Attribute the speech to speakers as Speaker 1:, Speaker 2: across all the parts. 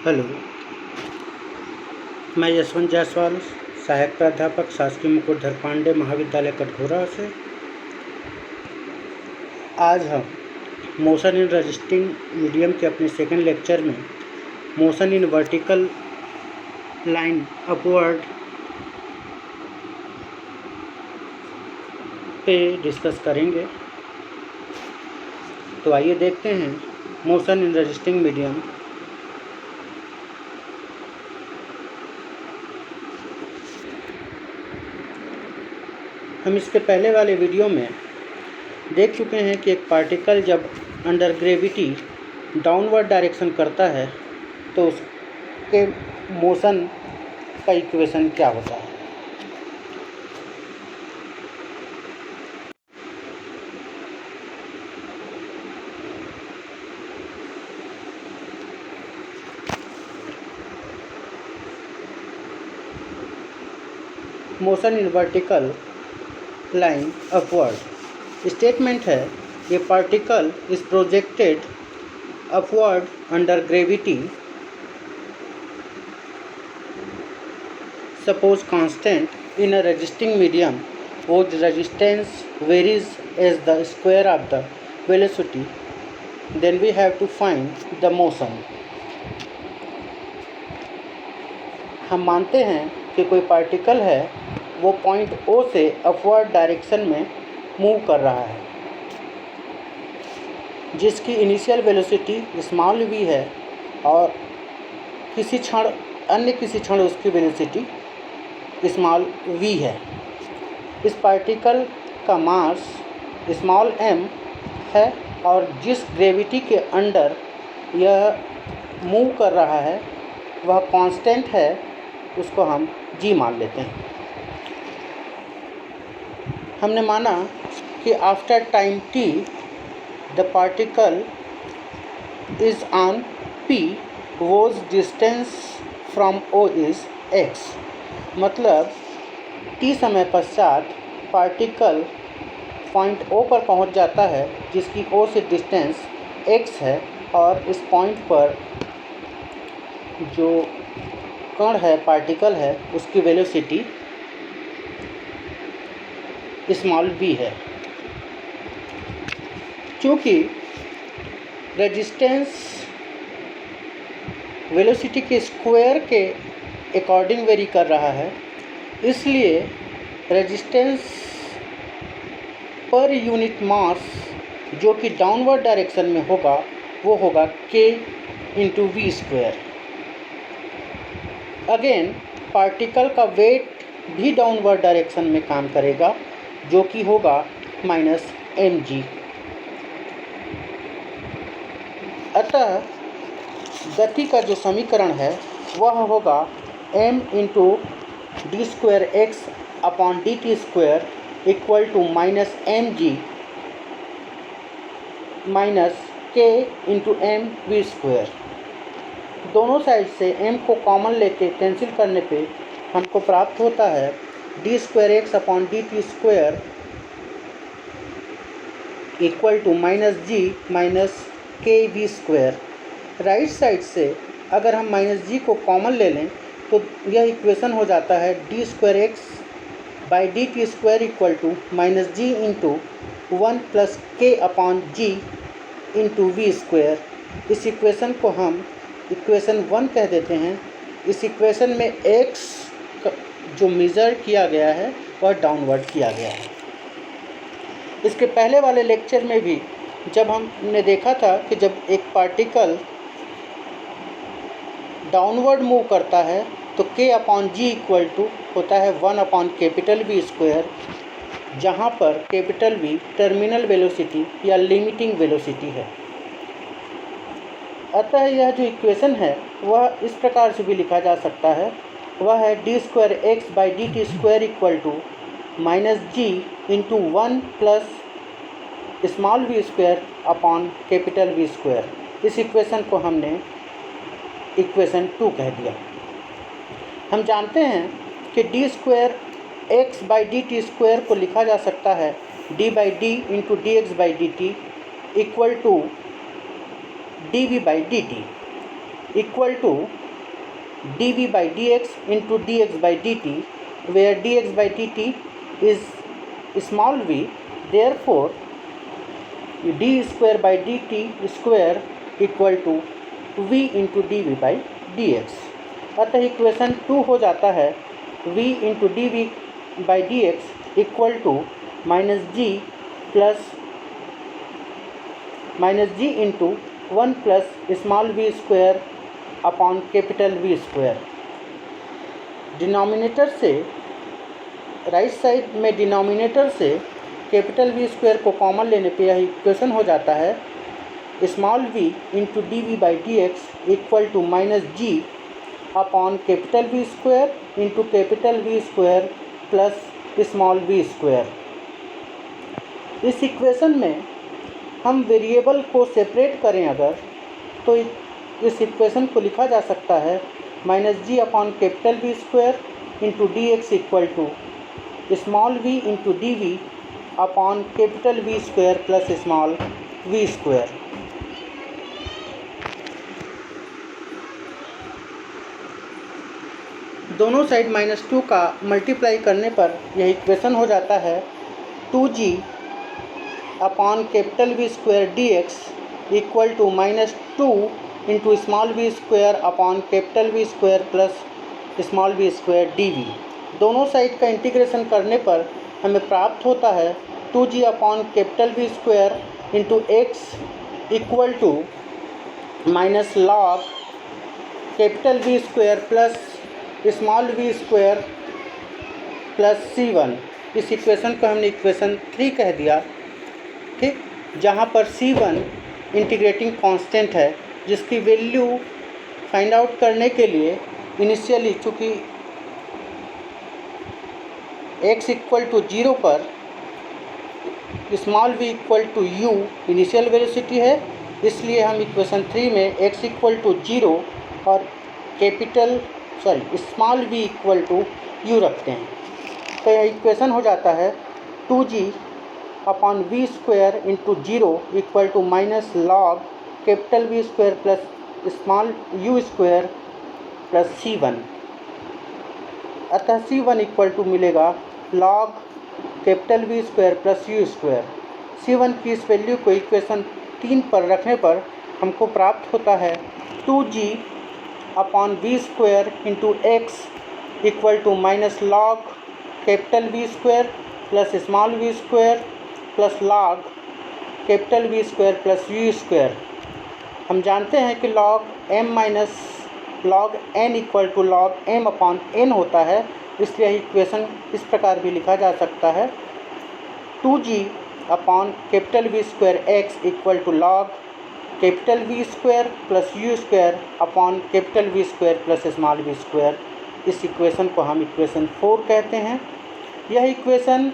Speaker 1: Hello, मैं यशवंत जायसवाल, सहायक प्राध्यापक शासकीय मुकुटधर पांडे महाविद्यालय कटघोरा से। आज हम मोशन इन रजिस्टिंग मीडियम के अपने सेकंड लेक्चर में motion in vertical line upward पे डिस्कस करेंगे। तो आइए देखते हैं मोशन इन रजिस्टिंग मीडियम। हम इसके पहले वाले वीडियो में देख चुके हैं कि एक पार्टिकल जब अंडर ग्रेविटी डाउनवर्ड डायरेक्शन करता है तो उसके मोशन का इक्वेशन क्या होता है। Motion in vertical line upward statement है, ये particle is projected upward under gravity suppose constant in a resisting medium whose resistance varies as the square of the velocity, then we have to find the motion। हम मानते हैं कि कोई particle है, वो point O से upward direction में move कर रहा है, जिसकी इनिशियल वेलोसिटी स्मॉल v है और अन्य किसी क्षण उसकी वेलोसिटी स्मॉल v है। इस पार्टिकल का मास स्मॉल m है और जिस ग्रेविटी के अंडर यह मूव कर रहा है वह कांस्टेंट है, उसको हम g मान लेते हैं। हमने माना कि after time t the particle is on p whose distance from O is x। मतलब t समय पश्चात पार्टिकल पॉइंट O पर पहुंच जाता है, जिसकी O से डिस्टेंस x है और इस पॉइंट पर जो कण है, पार्टिकल है, उसकी वेलोसिटी स्मॉल v है। क्योंकि रेजिस्टेंस वेलोसिटी के स्क्वायर के अकॉर्डिंग वेरी कर रहा है, इसलिए रेजिस्टेंस पर यूनिट मास जो कि डाउनवर्ड डायरेक्शन में होगा वो होगा k into we square. Again particle का वेट भी डाउनवर्ड डायरेक्शन में काम करेगा, जो कि होगा -mg। अतः गति का जो समीकरण है वह होगा m into D square X upon D T square equal to -mg minus k into M V square. दोनों साइड से m को कॉमन लेके कैंसिल करने पे हमको प्राप्त होता है D square X upon D T square equal to -g minus K V square. Right side से अगर हम -g को कॉमन ले लें तो यह इक्वेशन हो जाता है D square x by D T square equal to -g into 1 plus k upon g into we square. इस इक्वेशन को हम इक्वेशन 1 कह देते हैं। इस इक्वेशन में x जो मेज़र किया गया है वह डाउनवर्ड किया गया है। इसके पहले वाले लेक्चर में भी जब हमने देखा था कि जब एक पार्टिकल डाउनवर्ड मूव करता है तो k upon G equal to होता है 1 अपॉन कैपिटल वी स्क्वायर, जहाँ पर कैपिटल वी टर्मिनल वेलोसिटी या लिमिटिंग वेलोसिटी है। अतः यह जो इक्वेशन है वह इस प्रकार से भी लिखा जा सकता है, वह है D square x by D T square equal to -g into 1 plus small V square upon capital V square. इस इक्वेशन को हमने इक्वेशन 2 कह दिया। हम जानते हैं कि D square x by D T square को लिखा जा सकता है D by D into D X by D T equal to D V by D T. equal to dv by dx into dx by dt, where dx by dt is small v, therefore d square by dt square equal to v into dv by dx। अतः equation 2 हो जाता है v into dv by dx equal to minus G into 1 plus small v square upon capital V square. Denominator से right side में denominator से capital V square को common लेने पे यह इक्वेशन हो जाता है small v into D V by D X equal to minus G upon capital V square into capital V square plus small v square. इस इक्वेशन में हम वेरिएबल को सेपरेट करें अगर, तो इस इक्वेशन को लिखा जा सकता है minus G upon capital V square into D X equal to small v into D V upon capital V square plus small v square. दोनों साइड -2 का मल्टीप्लाई करने पर यह इक्वेशन हो जाता है 2g upon capital V square D X equal to -2 into small v square upon capital V square plus small v square D V. दोनों साइड का इंटीग्रेशन करने पर हमें प्राप्त होता है 2g upon capital V square into X equal to minus log capital V square plus small v square plus c1। इस equation को हमने इक्वेशन 3 कह दिया, ठीक, जहाँ पर c1 इंटीग्रेटिंग कांस्टेंट है जिसकी वैल्यू फाइंड आउट करने के लिए इनिशियली चूँकि x इक्वल टू 0 पर small v equal to u initial velocity है, इसलिए हम इक्वेशन 3 में x इक्वल टू 0 और small v equal to u रखते हैं। तो यह इक्वेशन हो जाता है 2g upon v square into 0 equal to minus log capital V square plus small u square plus c1। अतः c1 इक्वल टू मिलेगा log capital V square plus u square. c1 की इस वैल्यू को equation 3 पर रखने पर हमको प्राप्त होता है 2g upon v square into X equal to minus log capital V square plus small v square plus log capital V square plus u square. हम जानते हैं कि log m minus log n equal to log m upon n होता है, इसलिए equation इस प्रकार भी लिखा जा सकता है 2g upon capital V square x equal to log capital V square plus u square upon capital V square plus small v square. इस इक्वेशन को हम इक्वेशन 4 कहते हैं। यह इक्वेशन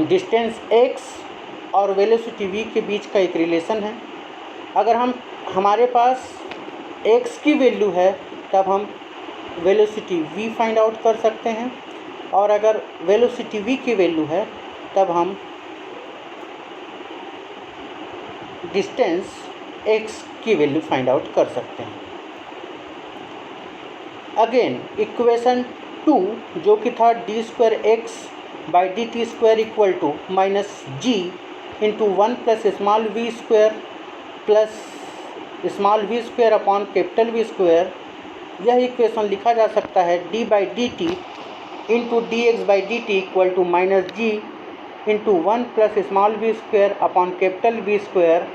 Speaker 1: डिस्टेंस x और वेलोसिटी v के बीच का एक रिलेशन है। अगर हमारे पास x की वैल्यू है तब हम वेलोसिटी v फाइंड आउट कर सकते हैं, और अगर वेलोसिटी v की वैल्यू है तब हम डिस्टेंस x की वैल्यू फाइंड आउट कर सकते हैं। अगेन इक्वेशन 2 जो कि था D square x by D T square equal to minus G into 1 plus small v square plus small v square upon capital V square. यह equation लिखा जा सकता है d by D T into D X by D T equal to minus G into 1 plus small v square upon capital V square.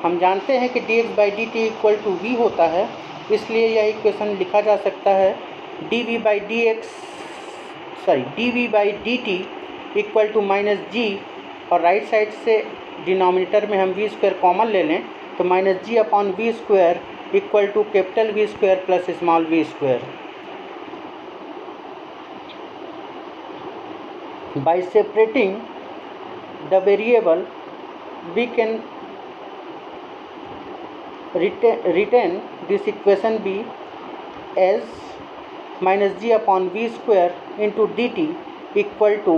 Speaker 1: हम जानते हैं कि dx by D T equal to v होता है, इसलिए यह इक्वेशन लिखा जा सकता है dv by D T equal to minus g, और राइट साइड से डिनोमिनेटर में हम v स्क्वायर कॉमन ले लें तो minus G upon v square equal to capital V square plus small v square. By separating the variable, we can retain this equation b as minus g upon v square into dt equal to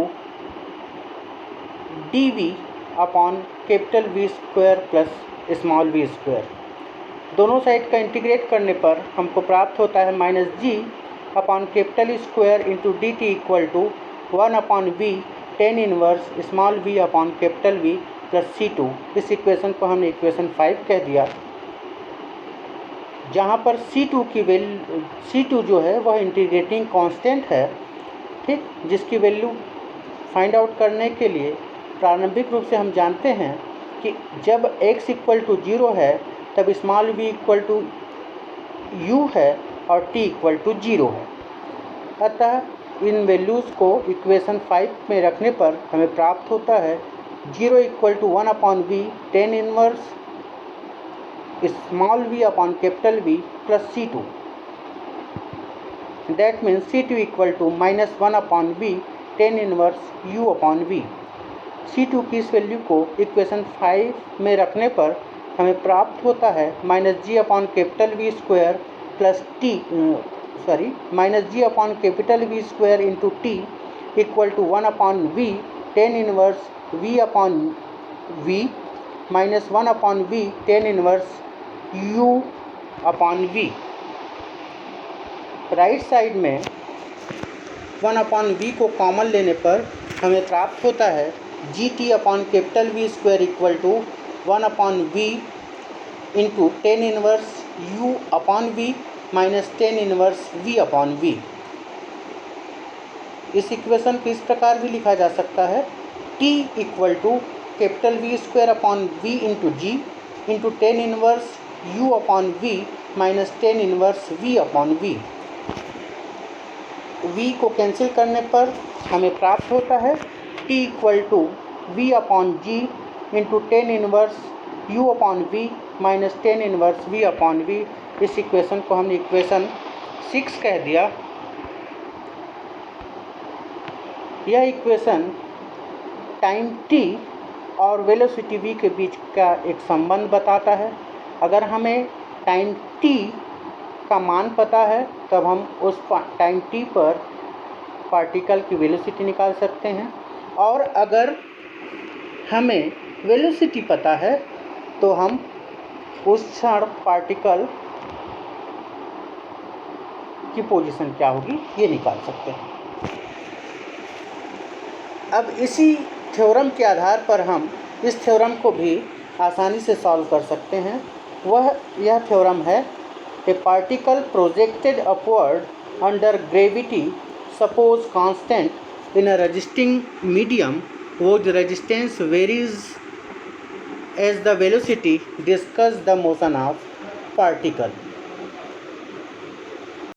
Speaker 1: dv upon capital V square plus small v square। दोनों side का integrate करने पर हमको प्राप्त होता है -g/कैपिटल into d T equal to 1/v tan inverse small v upon capital V plus C2। इस इक्वेशन को हमने इक्वेशन 5 कह दिया, जहाँ पर C2 जो है वह इंटीग्रेटिंग कांस्टेंट है, ठीक, जिसकी वैल्यू फाइंड आउट करने के लिए प्रारंभिक रूप से हम जानते हैं कि जब x इक्वल टू 0 है तब small v equal to u है और t इक्वल टू 0 है। अतः इन वैल्यूज़ को इक्वेशन 5 में रखने पर हमें प्राप्त होता है 0 equal to 1/v tan inverse small v upon capital V plus C2। That means C2 equal to -1/v tan inverse u upon V। C2 की इस वैल्यू को इक्वेशन 5 में रखने पर हमें प्राप्त होता है -g upon capital V square plus -g/V square into t equal to 1/v tan inverse v upon v minus 1/v tan inverse u upon v। Right side में 1/v को कॉमन लेने पर हमें प्राप्त होता है gt upon capital V square equal to 1/v into tan inverse u upon v minus tan inverse v upon v। इस equation को इस प्रकार भी लिखा जा सकता है t equal to capital V square upon v into g into tan inverse u upon v minus tan inverse v upon v। v को कैंसिल करने पर हमें प्राप्त होता है t equal to v upon g into tan inverse u upon v minus tan inverse v upon v। इस equation को हमने इक्वेशन 6 कह दिया। यह इक्वेशन टाइम t और वेलोसिटी v के बीच का एक संबंध बताता है। अगर हमें टाइम t का मान पता है तब हम उस टाइम t पर पार्टिकल की वेलोसिटी निकाल सकते हैं, और अगर हमें वेलोसिटी पता है तो हम उस क्षण पार्टिकल की पोजीशन क्या होगी ये निकाल सकते हैं। अब इसी थ्योरम के आधार पर हम इस थ्योरम को भी आसानी से सॉल्व कर सकते हैं। यह थ्योरम है ए particle projected upward under gravity suppose constant in a resisting medium whose resistance varies as the velocity, discuss the motion of particle।